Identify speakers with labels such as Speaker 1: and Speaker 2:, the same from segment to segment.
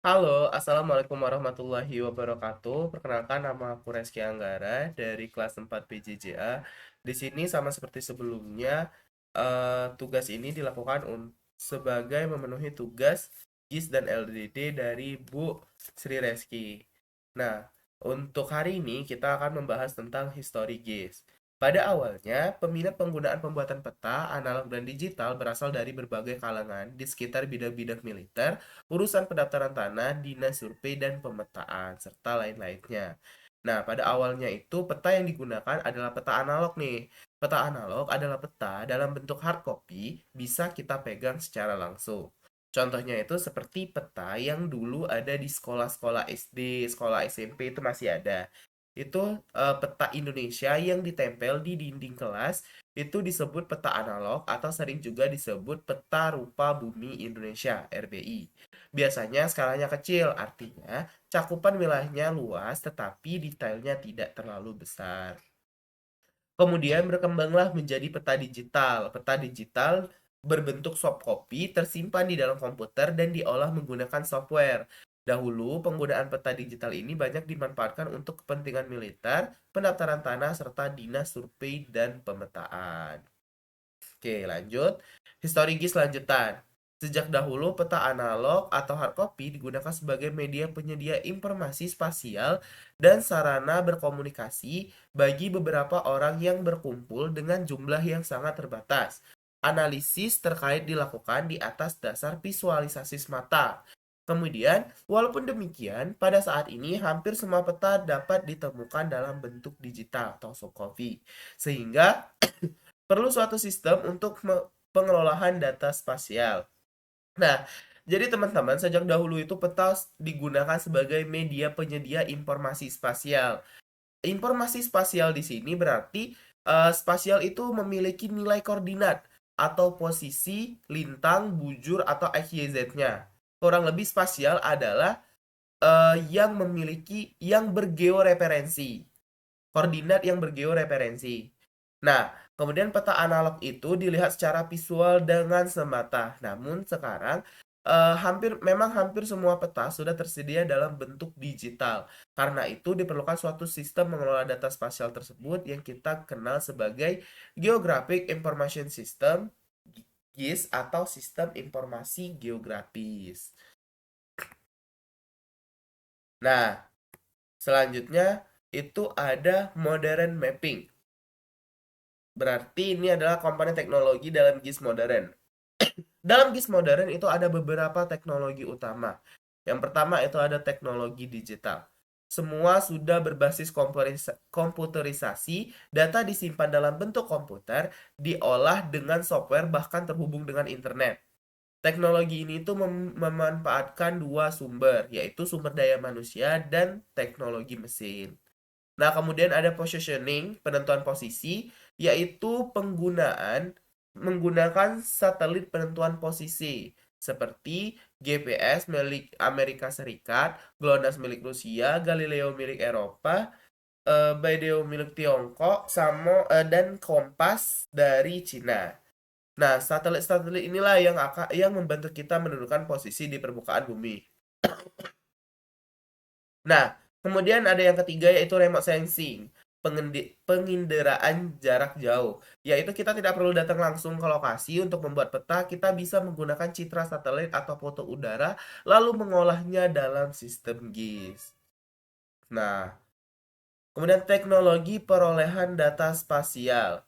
Speaker 1: Halo, Assalamualaikum warahmatullahi wabarakatuh. Perkenalkan, nama aku Reski Anggara dari kelas 4 PJJA. Di sini sama seperti sebelumnya, tugas ini dilakukan sebagai memenuhi tugas GIS dan LDD dari Bu Sri Reski. Nah, untuk hari ini kita akan membahas tentang histori GIS. Pada awalnya, peminat penggunaan pembuatan peta analog dan digital berasal dari berbagai kalangan di sekitar bidang-bidang militer, urusan pendaftaran tanah, dinas survei dan pemetaan, serta lain-lainnya. Nah, pada awalnya itu peta yang digunakan adalah peta analog nih. Peta analog adalah peta dalam bentuk hard copy, bisa kita pegang secara langsung. Contohnya itu seperti peta yang dulu ada di sekolah-sekolah SD, sekolah SMP itu masih ada. Itu peta Indonesia yang ditempel di dinding kelas itu disebut peta analog atau sering juga disebut peta rupa bumi Indonesia (RBI). Biasanya skalanya kecil, artinya cakupan wilayahnya luas tetapi detailnya tidak terlalu besar. Kemudian berkembanglah menjadi peta digital. Peta digital berbentuk soft copy tersimpan di dalam komputer dan diolah menggunakan software. Dahulu, penggunaan peta digital ini banyak dimanfaatkan untuk kepentingan militer, pendaftaran tanah, serta dinas survei dan pemetaan. Oke, lanjut. Historigis lanjutan. Sejak dahulu, peta analog atau hard copy digunakan sebagai media penyedia informasi spasial dan sarana berkomunikasi bagi beberapa orang yang berkumpul dengan jumlah yang sangat terbatas. Analisis terkait dilakukan di atas dasar visualisasi semata. Kemudian, walaupun demikian, pada saat ini hampir semua peta dapat ditemukan dalam bentuk digital atau soft copy. Sehingga perlu suatu sistem untuk pengelolaan data spasial. Nah, jadi teman-teman, sejak dahulu itu peta digunakan sebagai media penyedia informasi spasial. Informasi spasial di sini berarti spasial itu memiliki nilai koordinat atau posisi, lintang, bujur, atau XYZ-nya. Kurang lebih spasial adalah yang bergeoreferensi, koordinat yang bergeoreferensi. Nah, kemudian peta analog itu dilihat secara visual dengan semata. Namun sekarang hampir semua peta sudah tersedia dalam bentuk digital. Karena itu diperlukan suatu sistem mengelola data spasial tersebut yang kita kenal sebagai Geographic Information System, GIS, atau Sistem Informasi Geografis. Nah, selanjutnya itu ada modern mapping. Berarti ini adalah komponen teknologi dalam GIS modern. Dalam GIS modern itu ada beberapa teknologi utama. Yang pertama itu ada teknologi digital. Semua sudah berbasis komputerisasi, data disimpan dalam bentuk komputer, diolah dengan software bahkan terhubung dengan internet. Teknologi ini itu memanfaatkan dua sumber, yaitu sumber daya manusia dan teknologi mesin. Nah, kemudian ada positioning, penentuan posisi, yaitu menggunakan satelit penentuan posisi, seperti GPS milik Amerika Serikat, GLONASS milik Rusia, Galileo milik Eropa, Beidou milik Tiongkok, dan Kompas dari Cina. Nah, satelit-satelit inilah yang membantu kita menentukan posisi di permukaan bumi. Nah, kemudian ada yang ketiga yaitu remote sensing, penginderaan jarak jauh. Yaitu kita tidak perlu datang langsung ke lokasi untuk membuat peta, kita bisa menggunakan citra satelit atau foto udara lalu mengolahnya dalam sistem GIS. Nah, kemudian teknologi perolehan data spasial.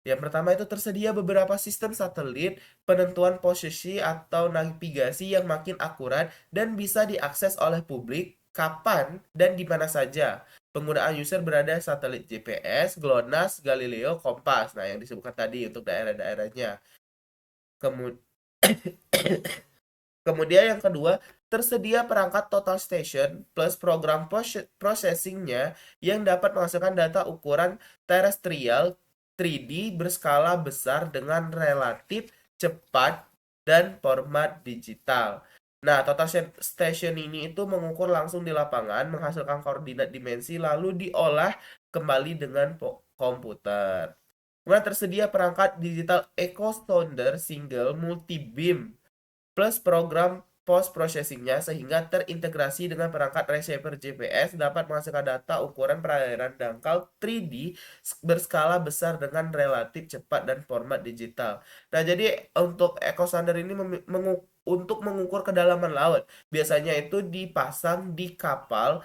Speaker 1: Yang pertama itu tersedia beberapa sistem satelit, penentuan posisi atau navigasi yang makin akurat dan bisa diakses oleh publik kapan dan di mana saja. Penggunaan user berada satelit GPS, GLONASS, Galileo, Kompas. Nah, yang disebutkan tadi untuk daerah-daerahnya. Kemudian Kemudian yang kedua, tersedia perangkat total station plus program processingnya yang dapat menghasilkan data ukuran terestrial 3D berskala besar dengan relatif cepat dan format digital. Nah, total station ini itu mengukur langsung di lapangan, menghasilkan koordinat dimensi, lalu diolah kembali dengan komputer. Kemudian tersedia perangkat digital Echo Sounder Single Multi Beam plus program post processingnya sehingga terintegrasi dengan perangkat receiver GPS dapat menghasilkan data ukuran perairan dangkal 3D berskala besar dengan relatif cepat dan format digital. Nah, jadi untuk echo sounder ini untuk mengukur kedalaman laut, biasanya itu dipasang di kapal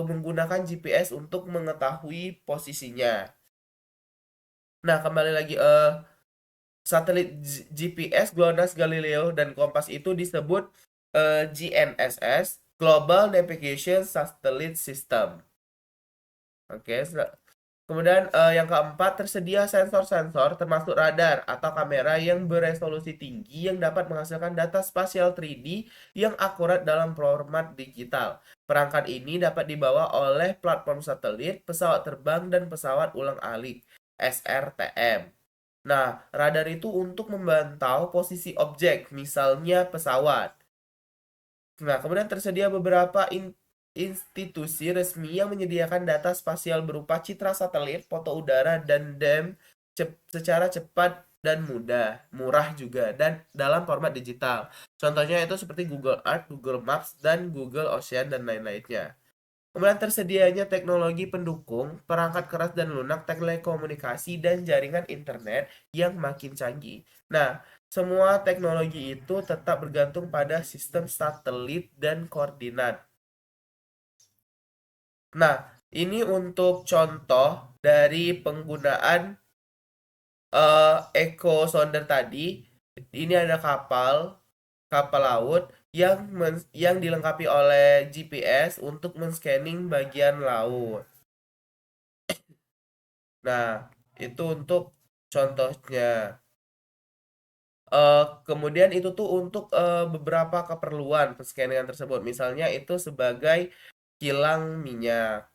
Speaker 1: menggunakan GPS untuk mengetahui posisinya. Nah, kembali lagi satelit GPS GLONASS, Galileo, dan Kompas itu disebut GNSS, Global Navigation Satellite System. Oke, kemudian yang keempat, tersedia sensor-sensor termasuk radar atau kamera yang beresolusi tinggi yang dapat menghasilkan data spasial 3D yang akurat dalam format digital. Perangkat ini dapat dibawa oleh platform satelit, pesawat terbang, dan pesawat ulang-alik (SRTM). Nah, radar itu untuk memantau posisi objek, misalnya pesawat. Nah, kemudian tersedia beberapa institusi resmi yang menyediakan data spasial berupa citra satelit, foto udara, dan DEM secara cepat dan mudah, murah juga, dan dalam format digital. Contohnya itu seperti Google Earth, Google Maps, dan Google Ocean, dan lain-lainnya. Kemudian tersedianya teknologi pendukung, perangkat keras dan lunak, telekomunikasi, dan jaringan internet yang makin canggih. Nah, semua teknologi itu tetap bergantung pada sistem satelit dan koordinat. Nah, ini untuk contoh dari penggunaan echo sounder tadi. Ini ada kapal laut yang dilengkapi oleh GPS untuk men-scanning bagian laut. Nah, itu untuk contohnya. Kemudian itu tuh untuk beberapa keperluan scanningan tersebut. Misalnya itu sebagai kilang minyak.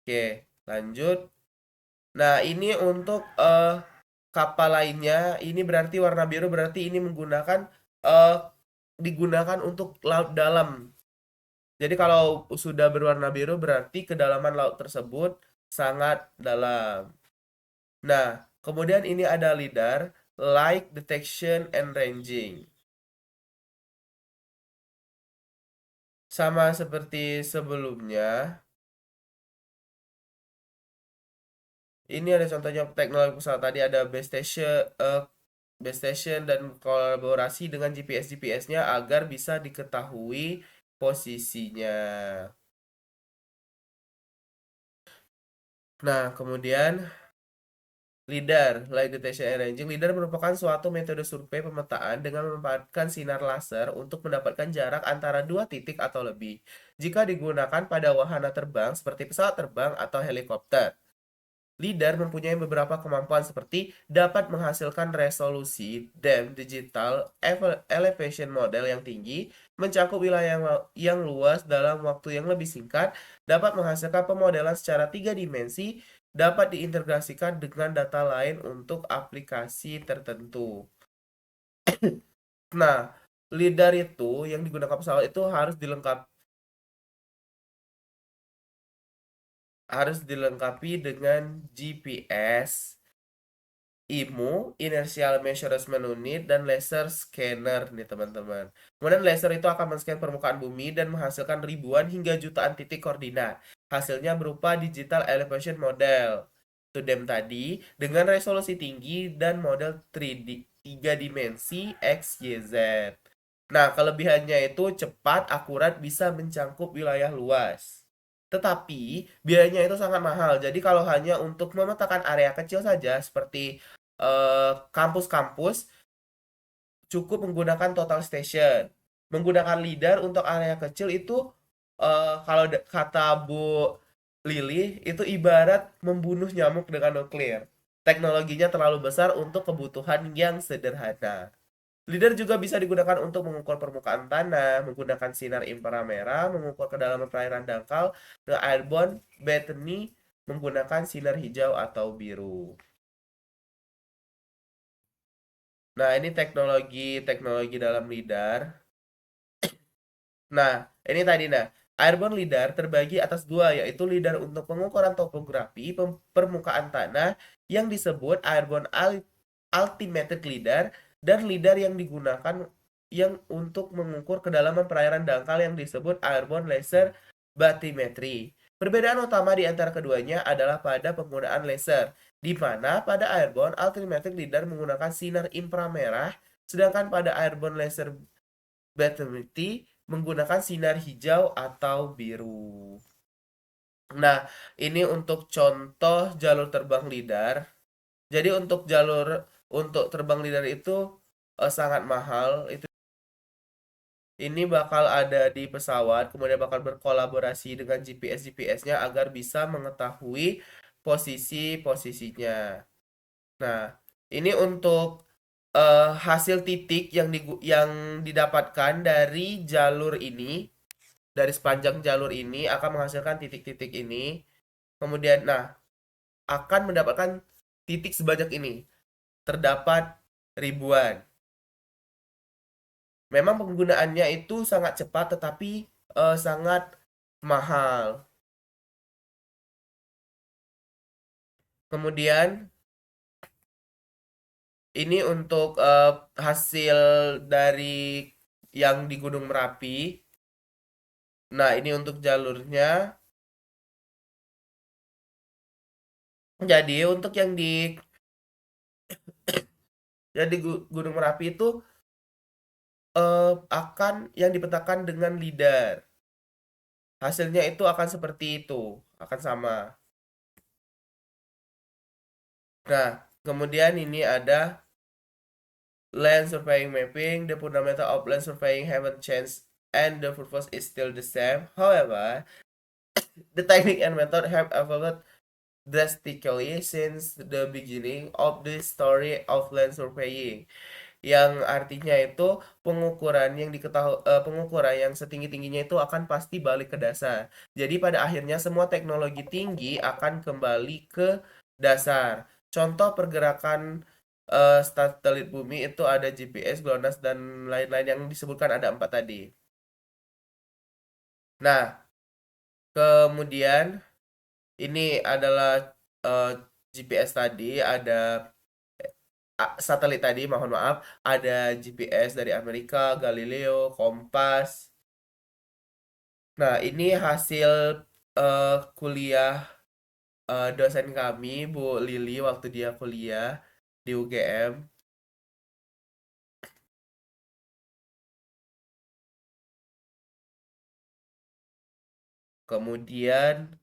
Speaker 1: Oke, lanjut. Nah, ini untuk kapal lainnya. Ini berarti warna biru berarti ini eh, digunakan untuk laut dalam. Jadi kalau sudah berwarna biru berarti kedalaman laut tersebut sangat dalam. Nah, kemudian ini ada LIDAR, Light Detection and Ranging. Sama seperti sebelumnya, ini ada contohnya teknologi pesawat tadi ada base station dan kolaborasi dengan GPS-nya agar bisa diketahui posisinya. Nah, kemudian LIDAR, Light Detection and Ranging. LIDAR merupakan suatu metode survei pemetaan dengan memanfaatkan sinar laser untuk mendapatkan jarak antara dua titik atau lebih. Jika digunakan pada wahana terbang seperti pesawat terbang atau helikopter. LIDAR mempunyai beberapa kemampuan seperti dapat menghasilkan resolusi dan digital elevation model yang tinggi, mencakup wilayah yang luas dalam waktu yang lebih singkat, dapat menghasilkan pemodelan secara 3 dimensi, dapat diintegrasikan dengan data lain untuk aplikasi tertentu. Nah, LIDAR itu yang digunakan pesawat itu harus dilengkapi dengan GPS, IMU, Inertial Measurement Unit, dan laser scanner nih teman-teman. Kemudian laser itu akan men-scan permukaan bumi dan menghasilkan ribuan hingga jutaan titik koordinat. Hasilnya berupa digital elevation model, 2D tadi, dengan resolusi tinggi dan model 3 dimensi X, Y, Z. Nah, kelebihannya itu cepat, akurat, bisa mencangkup wilayah luas. Tetapi biayanya itu sangat mahal. Jadi kalau hanya untuk memetakan area kecil saja seperti kampus-kampus cukup menggunakan total station. Menggunakan LIDAR untuk area kecil itu kalau kata Bu Lili itu ibarat membunuh nyamuk dengan nuklir. Teknologinya terlalu besar untuk kebutuhan yang sederhana. LIDAR juga bisa digunakan untuk mengukur permukaan tanah, menggunakan sinar inframerah, mengukur kedalaman perairan dangkal, dengan airborne bethany menggunakan sinar hijau atau biru. Nah, ini teknologi dalam LIDAR. Nah, ini tadi airborne LIDAR terbagi atas dua, yaitu LIDAR untuk pengukuran topografi permukaan tanah yang disebut airborne altimetric LIDAR dan LIDAR yang digunakan yang untuk mengukur kedalaman perairan dangkal yang disebut airborne laser bathymetry. Perbedaan utama di antara keduanya adalah pada penggunaan laser, di mana pada airborne altimetric lidar menggunakan sinar inframerah, sedangkan pada airborne laser bathymetry menggunakan sinar hijau atau biru. Nah, ini untuk contoh jalur terbang lidar. Jadi untuk terbang lidar itu sangat mahal. Ini bakal ada di pesawat, kemudian bakal berkolaborasi dengan GPS-nya agar bisa mengetahui posisi-posisinya. Nah, ini untuk hasil titik yang didapatkan dari jalur ini, dari sepanjang jalur ini akan menghasilkan titik-titik ini. Kemudian, nah, akan mendapatkan titik sebanyak ini. Terdapat ribuan. Memang penggunaannya itu sangat cepat tetapi sangat mahal. Kemudian ini untuk hasil dari yang di Gunung Merapi. Nah, ini untuk jalurnya. Jadi untuk yang di Gunung Merapi itu akan yang dipetakan dengan lidar. Hasilnya itu akan seperti itu, akan sama. Nah, kemudian ini ada land surveying mapping. The fundamental of land surveying haven't changed and the purpose is still the same. However, the technique and method have evolved drastically since the beginning of the story of land surveying. Yang artinya itu pengukuran yang setinggi-tingginya itu akan pasti balik ke dasar. Jadi pada akhirnya semua teknologi tinggi akan kembali ke dasar. Contoh pergerakan satelit bumi itu ada GPS, GLONASS, dan lain-lain yang disebutkan ada 4 tadi. Nah, kemudian ini adalah GPS tadi, ada satelit tadi, mohon maaf, ada GPS dari Amerika, Galileo, Kompas. Nah, ini hasil kuliah dosen kami, Bu Lili, waktu dia kuliah di UGM. Kemudian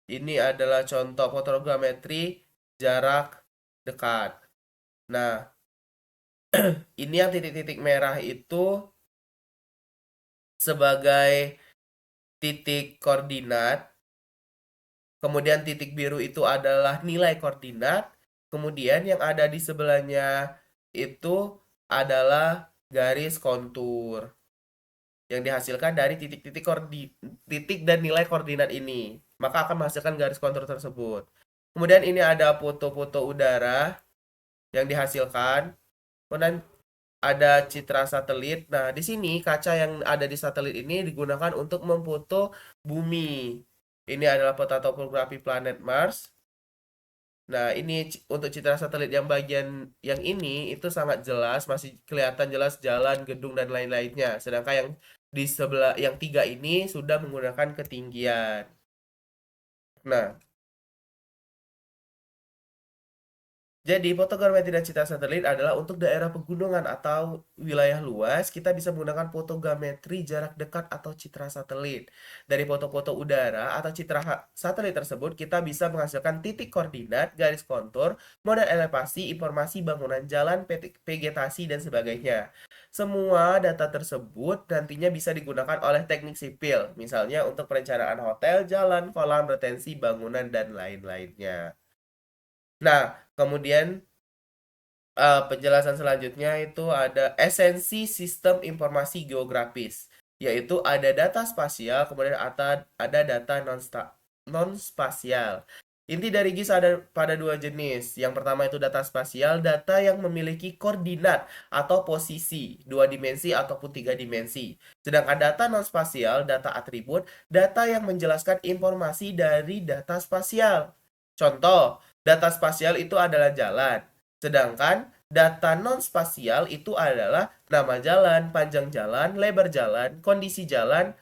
Speaker 1: ini adalah contoh fotogrametri jarak dekat. Nah, ini yang titik-titik merah itu sebagai titik koordinat. Kemudian titik biru itu adalah nilai koordinat. Kemudian yang ada di sebelahnya itu adalah garis kontur yang dihasilkan dari titik dan nilai koordinat ini. Maka akan menghasilkan garis kontur tersebut. Kemudian ini ada foto-foto udara yang dihasilkan. Kemudian ada citra satelit. Nah, di sini kaca yang ada di satelit ini digunakan untuk memfoto bumi. Ini adalah peta topografi planet Mars. Nah, ini untuk citra satelit yang bagian yang ini itu sangat jelas, masih kelihatan jelas jalan, gedung, dan lain-lainnya. Sedangkan yang di sebelah yang 3 ini sudah menggunakan ketinggian. Nah, jadi fotogrametri dan citra satelit adalah untuk daerah pegunungan atau wilayah luas, kita bisa menggunakan fotogrametri jarak dekat atau citra satelit. Dari foto-foto udara atau citra satelit tersebut, kita bisa menghasilkan titik koordinat, garis kontur, model elevasi, informasi bangunan jalan, vegetasi, dan sebagainya. Semua data tersebut nantinya bisa digunakan oleh teknik sipil, misalnya untuk perencanaan hotel, jalan, kolam retensi, bangunan, dan lain-lainnya. Nah, kemudian penjelasan selanjutnya itu ada esensi sistem informasi geografis, yaitu ada data spasial, kemudian ada data non-spasial. Inti dari GIS ada pada dua jenis. Yang pertama itu data spasial, data yang memiliki koordinat atau posisi, dua dimensi ataupun tiga dimensi. Sedangkan data non-spasial, data atribut, data yang menjelaskan informasi dari data spasial. Contoh, data spasial itu adalah jalan. Sedangkan Data non-spasial itu adalah nama jalan, panjang jalan, lebar jalan, kondisi jalan,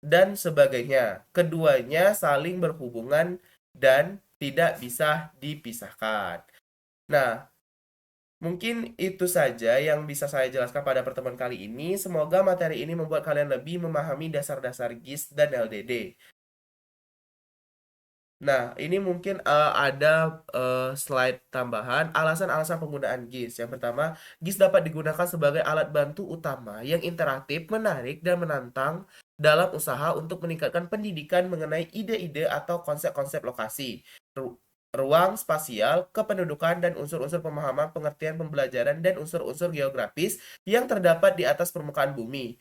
Speaker 1: dan sebagainya. Keduanya saling berhubungan dan tidak bisa dipisahkan. Nah, mungkin itu saja yang bisa saya jelaskan pada pertemuan kali ini. Semoga materi ini membuat kalian lebih memahami dasar-dasar GIS dan LDD. Nah, ini mungkin ada slide tambahan alasan-alasan penggunaan GIS. Yang pertama, GIS dapat digunakan sebagai alat bantu utama yang interaktif, menarik, dan menantang dalam usaha untuk meningkatkan pendidikan mengenai ide-ide atau konsep-konsep lokasi, ruang spasial, kependudukan, dan unsur-unsur pemahaman, pengertian, pembelajaran, dan unsur-unsur geografis yang terdapat di atas permukaan bumi.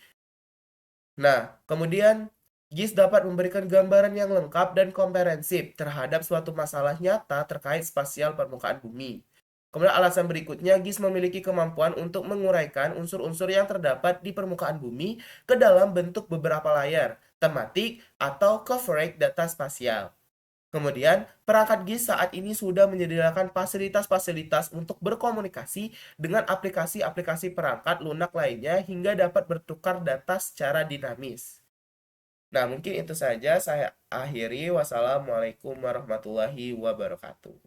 Speaker 1: Nah, kemudian GIS dapat memberikan gambaran yang lengkap dan komprehensif terhadap suatu masalah nyata terkait spasial permukaan bumi. Kemudian alasan berikutnya, GIS memiliki kemampuan untuk menguraikan unsur-unsur yang terdapat di permukaan bumi ke dalam bentuk beberapa layar, tematik, atau coverage data spasial. Kemudian, perangkat GIS saat ini sudah menyediakan fasilitas-fasilitas untuk berkomunikasi dengan aplikasi-aplikasi perangkat lunak lainnya hingga dapat bertukar data secara dinamis. Nah, mungkin itu saja saya akhiri. Wassalamualaikum warahmatullahi wabarakatuh.